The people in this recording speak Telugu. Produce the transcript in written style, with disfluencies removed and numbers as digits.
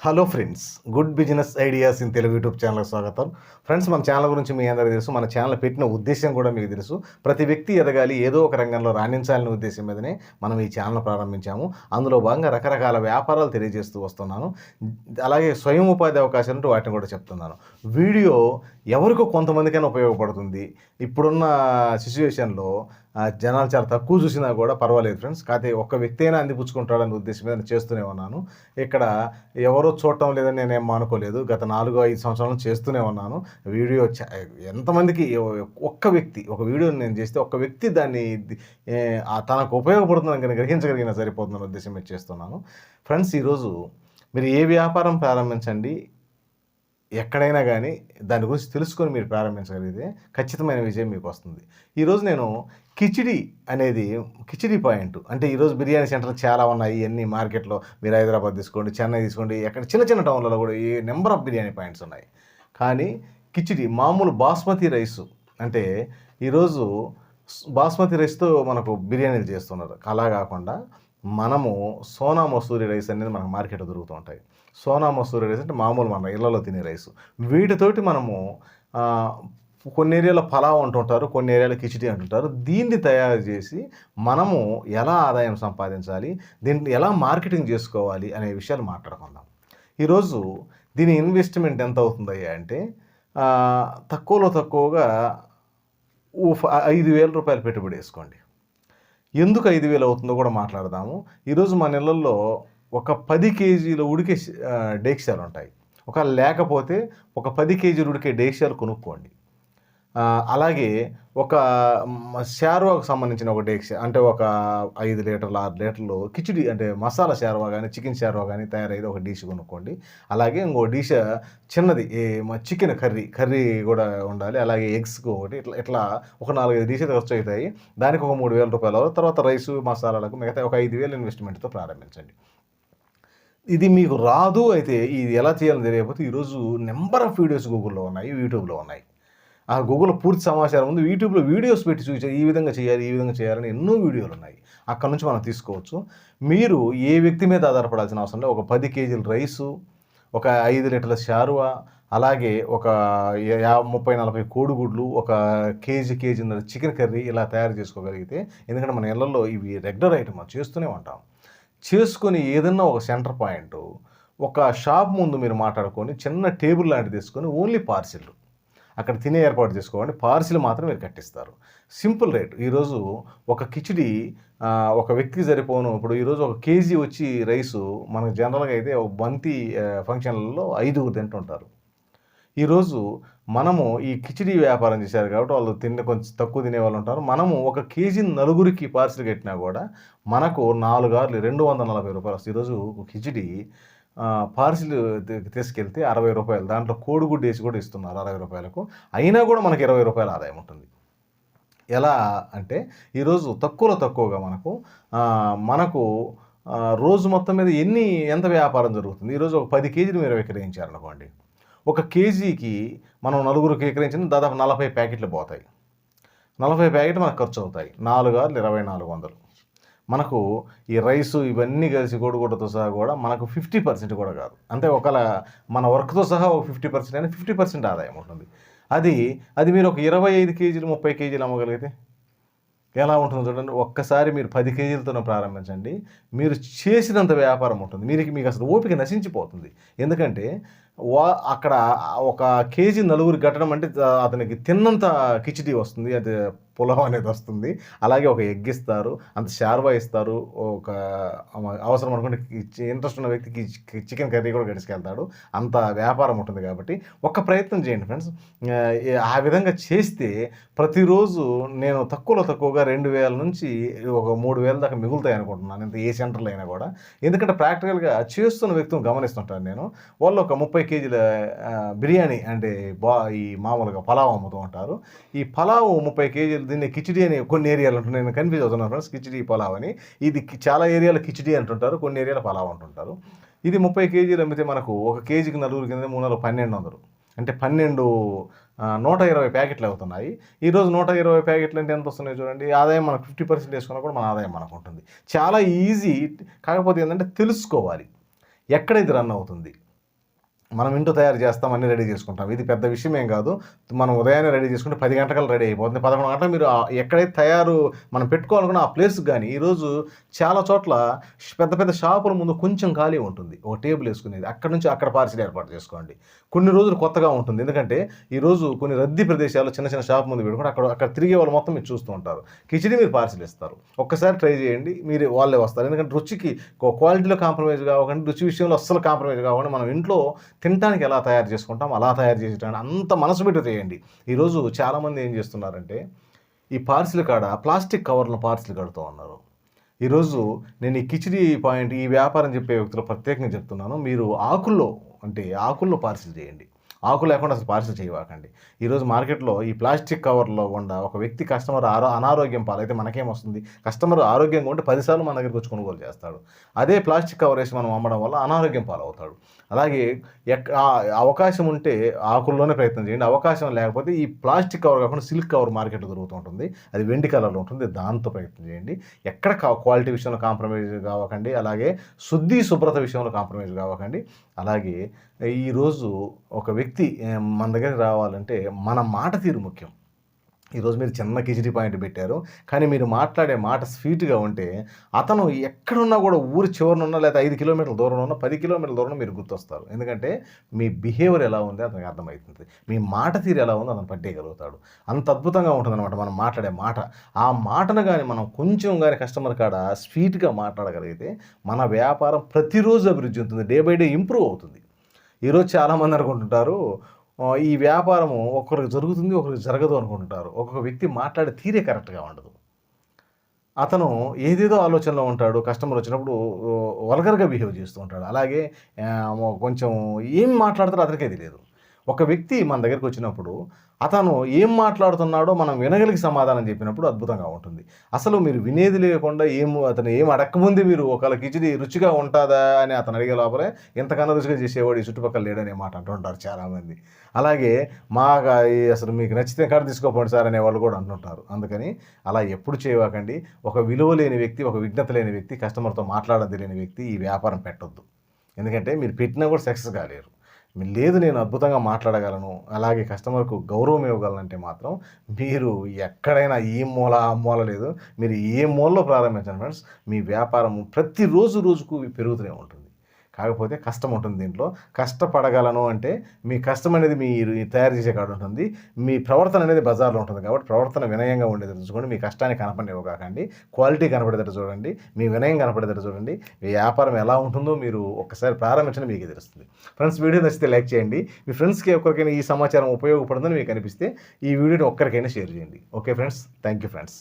Hello friends, good business ideas in Telugu YouTube ఛానల్కి స్వాగతం. ఫ్రెండ్స్, మన ఛానల్ గురించి మీ అందరికీ తెలుసు. మన ఛానల్ పెట్టిన ఉద్దేశం కూడా మీకు తెలుసు. ప్రతి వ్యక్తి ఎదగాలి, ఏదో ఒక రంగంలో రాణించాలనే ఉద్దేశం మీదనే మనం ఈ ఛానల్ ప్రారంభించాము. అందులో భాగంగా రకరకాల వ్యాపారాలు తెలియజేస్తూ వస్తున్నాను. అలాగే స్వయం ఉపాధి అవకాశాలు ఉంటే వాటిని కూడా చెప్తున్నాను. వీడియో ఎవరికో కొంతమందికైనా ఉపయోగపడుతుంది. ఇప్పుడున్న సిచ్యువేషన్లో జనాలు చాలా తక్కువ చూసినా కూడా పర్వాలేదు ఫ్రెండ్స్. కాకపోతే ఒక్క వ్యక్తి అయినా అందిపుచ్చుకుంటాడనే ఉద్దేశం మీద నేను చేస్తూనే ఉన్నాను. ఇక్కడ ఎవరో చూడటం లేదని నేనేం మానుకోలేదు. గత 4-5 సంవత్సరాల నుంచి చేస్తూనే ఉన్నాను. వీడియో ఎంతమందికి ఒక్క వ్యక్తి ఒక వీడియోని నేను చేస్తే ఒక్క వ్యక్తి దాన్ని తనకు ఉపయోగపడుతుందని కనుక గ్రహించగలిగినా సరిపోతుందనే ఉద్దేశం మీద చేస్తున్నాను. ఫ్రెండ్స్, ఈరోజు మీరు ఏ వ్యాపారం ప్రారంభించండి, ఎక్కడైనా కానీ దాని గురించి తెలుసుకొని మీరు ప్రారంభించగలిగితే ఖచ్చితమైన విజయం మీకు వస్తుంది. ఈరోజు నేను కిచిడి పాయింట్ అంటే ఈరోజు బిర్యానీ సెంటర్లు చాలా ఉన్నాయి. ఇవన్నీ మార్కెట్లో మీరు హైదరాబాద్ తీసుకోండి, చెన్నై తీసుకోండి, ఎక్కడ చిన్న చిన్న టౌన్లలో కూడా ఈ నెంబర్ ఆఫ్ బిర్యానీ పాయింట్స్ ఉన్నాయి. కానీ కిచిడి మామూలు బాస్మతి రైసు అంటే ఈరోజు బాస్మతి రైస్తో మనకు బిర్యానీలు చేస్తున్నారు. అలా కాకుండా మనము సోనా మసూరి రైస్ అనేది మనకు మార్కెట్లో దొరుకుతూ ఉంటాయి. సోనా మసూరి రైస్ అంటే మామూలు మన ఇళ్లలో తినే రైసు. వీటితోటి మనము కొన్ని ఏరియాలో పలావ్ అంటుంటారు, కొన్ని ఏరియాలో కిచిడి అంటుంటారు. దీన్ని తయారు చేసి మనము ఎలా ఆదాయం సంపాదించాలి, దీన్ని ఎలా మార్కెటింగ్ చేసుకోవాలి అనే విషయాలు మాట్లాడుకుందాం. ఈరోజు దీని ఇన్వెస్ట్మెంట్ ఎంత అవుతుందయ్యా అంటే తక్కువలో తక్కువగా 5,000 రూపాయలు పెట్టుబడి వేసుకోండి. ఎందుకు 5,000 అవుతుందో కూడా మాట్లాడదాము. ఈరోజు మన ఇళ్ళల్లో ఒక 10 కేజీల ఉడికే డేక్షాలు ఉంటాయి. లేకపోతే ఒక 10 కేజీలు ఉడికే డేక్షాలు కొనుక్కోండి. అలాగే ఒక షార్వాకు సంబంధించిన ఒక డేక్ష అంటే ఒక 5 లీటర్లు 6 లీటర్లు కిచిడి అంటే మసాలా షార్వా కానీ చికెన్ షార్వా కానీ తయారైతే ఒక డిష్ కొనుక్కోండి. అలాగే ఇంకో డిష్ చిన్నది చికెన్ కర్రీ కూడా ఉండాలి. అలాగే ఎగ్స్కి ఒకటి ఇట్లా ఒక 4-5 డిషెస్ ఖర్చు అవుతాయి. దానికి ఒక 3,000 రూపాయలు. తర్వాత రైసు మసాలాలకు మిగతా ఒక 5,000 ఇన్వెస్ట్మెంట్తో ప్రారంభించండి. ఇది మీకు రాదు అయితే ఇది ఎలా చేయాలని తెలియకపోతే ఈరోజు నెంబర్ ఆఫ్ వీడియోస్ గూగుల్లో ఉన్నాయి, యూట్యూబ్లో ఉన్నాయి. ఆ గూగుల్లో పూర్తి సమాచారం ఉంది. యూట్యూబ్లో వీడియోస్ పెట్టి చూపించారు, ఈ విధంగా చేయాలని ఎన్నో వీడియోలు ఉన్నాయి. అక్కడ నుంచి మనం తీసుకోవచ్చు. మీరు ఏ వ్యక్తి మీద ఆధారపడాల్సిన అవసరం లేదు. ఒక 10 కేజీల రైసు, ఒక 5 లీటర్ల షార్వా, అలాగే ఒక 30-40 కోడిగుడ్లు, ఒక కేజీన్నర చికెన్ కర్రీ ఇలా తయారు చేసుకోగలిగితే, ఎందుకంటే మన ఇళ్లలో ఇవి రెగ్యులర్ ఐటమ్ చేస్తూనే ఉంటాం. చేసుకొని ఏదన్నా ఒక సెంటర్ పాయింట్ ఒక షాప్ ముందు మీరు మాట్లాడుకొని చిన్న టేబుల్ లాంటిది తీసుకొని ఓన్లీ పార్సిల్ అక్కడ తినే ఏర్పాటు చేసుకోండి. పార్సిల్ మాత్రం మీరు కట్టిస్తారు. Simple rate. ఈరోజు ఒక కిచిడి ఒక వ్యక్తికి సరిపోను. ఇప్పుడు ఈరోజు ఒక కేజీ వచ్చి రైసు మనకు జనరల్గా అయితే ఒక బంతి ఫంక్షన్లలో 5గురు తింటుంటారు. ఈరోజు మనము ఈ కిచిడి వ్యాపారం చేశారు కాబట్టి వాళ్ళు కొంచెం తక్కువ తినే వాళ్ళు ఉంటారు. మనము ఒక కేజీ నలుగురికి పార్సిల్ కట్టినా కూడా మనకు 4 ఆర్లు 240 రూపాయలు వస్తుంది. ఈరోజు కిచిడి పార్సిల్ తీసుకెళ్తే 60 రూపాయలు, దాంట్లో కోడిగుడ్డు వేసి కూడా ఇస్తున్నారు 60 రూపాయలకు. అయినా కూడా మనకు 20 రూపాయల ఆదాయం ఉంటుంది. ఎలా అంటే ఈరోజు తక్కువలో తక్కువగా మనకు రోజు మొత్తం మీద ఎంత వ్యాపారం జరుగుతుంది. ఈరోజు ఒక 10 కేజీలు మీరు విక్రయించారనుకోండి, ఒక కేజీకి మనం నలుగురికి విక్రయించిన దాదాపు 40 ప్యాకెట్లు పోతాయి. 40 ప్యాకెట్లు మనకు ఖర్చు అవుతాయి. 4 ఆర్లు 2,400. మనకు ఈ రైసు ఇవన్నీ కలిసి కోడిగుడ్డతో సహా కూడా మనకు 50% కూడా కాదు. అంటే మన వర్క్తో సహా ఒక 50% అయినా 50% ఆదాయం ఉంటుంది. అది మీరు ఒక 25 కేజీలు 30 కేజీలు అమ్మగలిగితే ఎలా ఉంటుందో చూడండి. ఒక్కసారి మీరు 10 కేజీలతోనే ప్రారంభించండి. మీరు చేసినంత వ్యాపారం ఉంటుంది. మీకు అసలు ఓపిక నశించిపోతుంది. ఎందుకంటే అక్కడ ఒక కేజీ నలుగురికి కట్టడం అంటే అతనికి తిన్నంత కిచిడి వస్తుంది, అది పులావ్ అనేది వస్తుంది. అలాగే ఒక ఎగ్ ఇస్తారు, అంత షార్వా ఇస్తారు. ఒక అవసరం అనుకుంటే ఇంట్రెస్ట్ ఉన్న వ్యక్తికి చికెన్ కర్రీ కూడా గడిచుకెళ్తాడు. అంత వ్యాపారం ఉంటుంది కాబట్టి ఒక్క ప్రయత్నం చేయండి ఫ్రెండ్స్. ఆ విధంగా చేస్తే ప్రతిరోజు నేను తక్కువలో తక్కువగా 2,000 నుంచి ఒక 3,000 దాకా మిగులుతాయి అనుకుంటున్నాను, ఇంత ఏ సెంటర్లో అయినా కూడా. ఎందుకంటే ప్రాక్టికల్గా చేస్తున్న వ్యక్తిని గమనిస్తుంటాను నేను. వాళ్ళు ఒక 30 కేజీల బిర్యానీ అంటే ఈ మామూలుగా పలావ్ అమ్ముతూ ఉంటారు. ఈ పలావ్ 30 కేజీలు, దీన్ని కిచిడి అని కొన్ని ఏరియాలు ఉంటున్నాయి. నేను కన్ఫ్యూజ్ అవుతున్నాను ఫ్రెండ్స్, కిచిడి పలావ్ అని. ఇది చాలా ఏరియాలో కిచిడి అంటుంటారు, కొన్ని ఏరియాలో పలావ్ అంటుంటారు. ఇది 30 కేజీలు అమ్మితే మనకు ఒక కేజీకి నలుగురు కింద 3,1,200 అంటే 120 ప్యాకెట్లు అవుతున్నాయి. ఈరోజు 120 ప్యాకెట్లు అంటే ఎంత వస్తున్నాయి చూడండి. ఆదాయం మనకు 50% వేసుకున్నా కూడా మన ఆదాయం మనకు ఉంటుంది. చాలా ఈజీ. కాకపోతే ఏంటంటే తెలుసుకోవాలి ఎక్కడ ఇది రన్ అవుతుంది. మనం ఇంట్లో తయారు చేస్తాం, అన్నీ రెడీ చేసుకుంటాం. ఇది పెద్ద విషయం ఏం కాదు. మనం ఉదయాన్నే రెడీ చేసుకుంటే 10 గంటకల్లా రెడీ అయిపోతుంది. 11 గంటలకు మీరు ఎక్కడైతే మనం పెట్టుకోవాలనుకున్న ఆ ప్లేస్‌కి గాని, ఈరోజు చాలా చోట్ల పెద్ద పెద్ద షాపుల ముందు కొంచెం ఖాళీ ఉంటుంది. ఒక టేబుల్ ఏసుకునేది. అక్కడి నుంచి అక్కడ పార్సిల్ ఏర్పాటు చేసుకోండి. కొన్ని రోజులు కొత్తగా ఉంటుంది. ఎందుకంటే ఈరోజు కొన్ని రద్దీ ప్రదేశాల్లో చిన్న చిన్న షాప్ ముందు పెట్టుకుంటే అక్కడ తిరిగే వాళ్ళు మొత్తం మీరు చూస్తూ ఉంటారు. కిచిడి మీరు పార్సిల్ ఇస్తారు. ఒక్కసారి ట్రై చేయండి. వాళ్ళే వస్తారు. ఎందుకంటే రుచికి క్వాలిటీలో కాంప్రమైజ్ కావకండి, రుచి విషయంలో అస్సలు కాంప్రమైజ్ కాకుండా మనం ఇంట్లో తినటానికి ఎలా తయారు చేసుకుంటాం అలా తయారు చేసేటానికి అంత మనసు పెట్టి చేయండి. ఈరోజు చాలామంది ఏం చేస్తున్నారంటే ఈ పార్సిల్ కాడ ప్లాస్టిక్ కవర్ల పార్సిల్ కడుతూ ఉన్నారు. ఈరోజు నేను ఈ కిచిడి పాయింట్ ఈ వ్యాపారం చెప్పే వ్యక్తులు ప్రత్యేకంగా చెప్తున్నాను. మీరు ఆకుల్లో పార్సిల్ చేయండి. ఆకు లేకుండా అసలు పార్సిల్ చేయవాకండి. ఈరోజు మార్కెట్లో ఈ ప్లాస్టిక్ కవర్లో గుండా ఒక వ్యక్తి కస్టమర్ అనారోగ్యం పాలైతే మనకేమొస్తుంది? కస్టమర్ ఆరోగ్యంగా ఉంటే 10 సార్లు మన దగ్గరికి వచ్చి కొనుగోలు చేస్తాడు. అదే ప్లాస్టిక్ కవర్ వేసి మనం అమ్మడం వల్ల అనారోగ్యం పాలవుతాడు. అలాగే అవకాశం ఉంటే ఆకుల్లోనే ప్రయత్నం చేయండి. అవకాశం లేకపోతే ఈ ప్లాస్టిక్ కవర్ కాకుండా సిల్క్ కవర్ మార్కెట్లో దొరుకుతూ ఉంటుంది. అది వెండి కలర్లో ఉంటుంది. దాంతో ప్రయత్నం చేయండి. ఎక్కడ క్వాలిటీ విషయంలో కాంప్రమైజ్ కావకండి. అలాగే శుభ్రత విషయంలో కాంప్రమైజ్ కావకండి. అలాగే ఈరోజు ఒక వ్యక్తి మన దగ్గరికి రావాలంటే మన మాట తీరు ముఖ్యం. ఈరోజు మీరు చిన్న కిచిడి పాయింట్ పెట్టారు, కానీ మీరు మాట్లాడే మాట స్వీట్గా ఉంటే అతను ఎక్కడున్నా కూడా ఊరి చివరనున్నా లేదా 5 కిలోమీటర్ల దూరంలో ఉన్న 10 కిలోమీటర్ల దూరంలో మీరు గుర్తొస్తారు. ఎందుకంటే మీ బిహేవియర్ ఎలా ఉంది అతనికి అర్థమవుతుంది. మీ మాట తీరు ఎలా ఉందో అతను పట్టేయగలుగుతాడు. అంత అద్భుతంగా ఉంటుందన్నమాట మనం మాట్లాడే మాట. ఆ మాటను కానీ మనం కొంచెం కానీ కస్టమర్ కాడ స్వీట్గా మాట్లాడగలిగితే మన వ్యాపారం ప్రతిరోజు అభివృద్ధి చెందుతుంది. డే బై డే ఇంప్రూవ్ అవుతుంది. ఈరోజు చాలామంది అనుకుంటుంటారు ఈ వ్యాపారము ఒకరికి జరుగుతుంది, ఒకరికి జరగదు అనుకుంటుంటారు. ఒక్కొక్క వ్యక్తి మాట్లాడే తీరే కరెక్ట్గా ఉండదు. అతను ఏదేదో ఆలోచనలో ఉంటాడు. కస్టమర్ వచ్చినప్పుడు వల్గర్‌గా బిహేవ్ చేస్తూ ఉంటాడు. అలాగే కొంచెం ఏం మాట్లాడతాడో అతనికే తెలియదు. ఒక వ్యక్తి మన దగ్గరికి వచ్చినప్పుడు అతను ఏం మాట్లాడుతున్నాడో మనం వినగలిగి సమాధానం చెప్పినప్పుడు అద్భుతంగా ఉంటుంది. అసలు మీరు వినేది లేకుండా అతను ఏం అడక్కముందే మీరు ఒకళ్ళ కిచిడి రుచిగా ఉంటుందా అని అతను అడిగే లోపలే ఇంతకన్నా రుచిగా చేసేవాడు ఈ చుట్టుపక్కల లేడనే మాట అంటుంటారు చాలామంది. అలాగే అసలు మీకు నచ్చితే కాడ తీసుకోపోండి సార్ అనేవాళ్ళు కూడా అంటుంటారు. అందుకని అలా ఎప్పుడు చేయవాకండి. ఒక విలువ లేని వ్యక్తి, ఒక విజ్ఞత లేని వ్యక్తి, కస్టమర్తో మాట్లాడడం తెలియని వ్యక్తి ఈ వ్యాపారం పెట్టొద్దు. ఎందుకంటే మీరు పెట్టినా కూడా సక్సెస్ కాలేరు. లేదు నేను అద్భుతంగా మాట్లాడగలను, అలాగే కస్టమర్కు గౌరవం ఇవ్వగలనంటే మాత్రం మీరు ఎక్కడైనా ఈ మూల ఆ మూల లేదు, మీరు ఏ మూలలో ప్రారంభించండి ఫ్రెండ్స్, మీ వ్యాపారం రోజుకు పెరుగుతూనే ఉంటుంది. కాకపోతే కష్టం ఉంటుంది దీంట్లో. కష్టపడగలను అంటే మీ కష్టం అనేది మీరు తయారు చేసే కాడ ఉంటుంది. మీ ప్రవర్తన అనేది బజార్లో ఉంటుంది. కాబట్టి ప్రవర్తన వినయంగా ఉండేటట్టు చూసుకోండి. మీ కష్టాన్ని కనపడనివ్వకండి. క్వాలిటీ కనపడేటట్టు చూడండి. మీ వినయం కనపడేటట్టు చూడండి. మీ వ్యాపారం ఎలా ఉంటుందో మీరు ఒక్కసారి ప్రారంభించండి, మీకే తెలుస్తుంది. ఫ్రెండ్స్, వీడియో నచ్చితే లైక్ చేయండి. మీ ఫ్రెండ్స్కి ఒక్కరికైనా ఈ సమాచారం ఉపయోగపడుతుందని మీకు అనిపిస్తే ఈ వీడియోని ఒక్కరికైనా షేర్ చేయండి. Okay friends, thank you friends.